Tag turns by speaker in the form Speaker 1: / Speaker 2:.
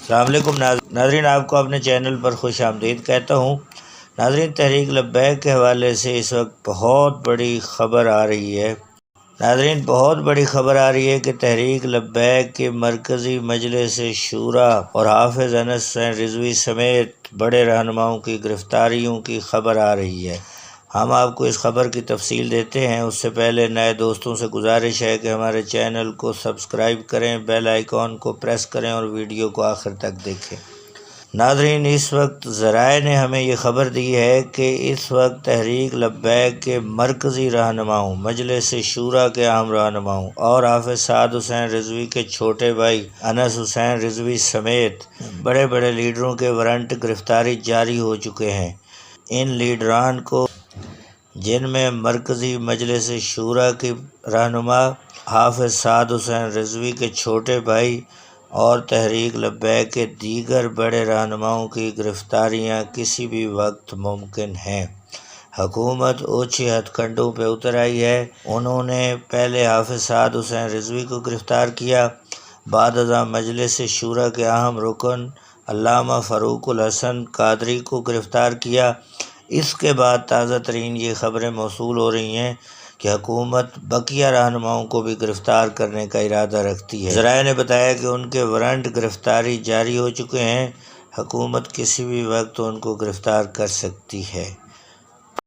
Speaker 1: السلام علیکم ناظرین، آپ کو اپنے چینل پر خوش آمدید کہتا ہوں۔ ناظرین، تحریک لبیک کے حوالے سے اس وقت بہت بڑی خبر آ رہی ہے۔ کہ تحریک لبیک کے مرکزی مجلس شورا اور حافظ انس حسین رضوی سمیت بڑے رہنماؤں کی گرفتاریوں کی خبر آ رہی ہے۔ ہم آپ کو اس خبر کی تفصیل دیتے ہیں۔ اس سے پہلے نئے دوستوں سے گزارش ہے کہ ہمارے چینل کو سبسکرائب کریں، بیل آئیکن کو پریس کریں اور ویڈیو کو آخر تک دیکھیں۔ ناظرین، اس وقت ذرائع نے ہمیں یہ خبر دی ہے کہ اس وقت تحریک لبیک کے مرکزی رہنماؤں، مجلس شورا کے اہم رہنماؤں اور حافظ سعد حسین رضوی کے چھوٹے بھائی انس حسین رضوی سمیت بڑے بڑے لیڈروں کے وارنٹ گرفتاری جاری ہو چکے ہیں۔ ان لیڈران کو، جن میں مرکزی مجلس شورا کی رہنما حافظ سعد حسین رضوی کے چھوٹے بھائی اور تحریک لبیک کے دیگر بڑے رہنماؤں کی گرفتاریاں کسی بھی وقت ممکن ہیں۔ حکومت اوچھے ہتھ کنڈوں پہ اتر آئی ہے۔ انہوں نے پہلے حافظ سعد حسین رضوی کو گرفتار کیا، بعد ازاں مجلس شورا کے اہم رکن علامہ فاروق الحسن قادری کو گرفتار کیا۔ اس کے بعد تازہ ترین یہ خبریں موصول ہو رہی ہیں کہ حکومت بقیہ رہنماؤں کو بھی گرفتار کرنے کا ارادہ رکھتی ہے۔ ذرائع نے بتایا کہ ان کے وارنٹ گرفتاری جاری ہو چکے ہیں۔ حکومت کسی بھی وقت ان کو گرفتار کر سکتی ہے۔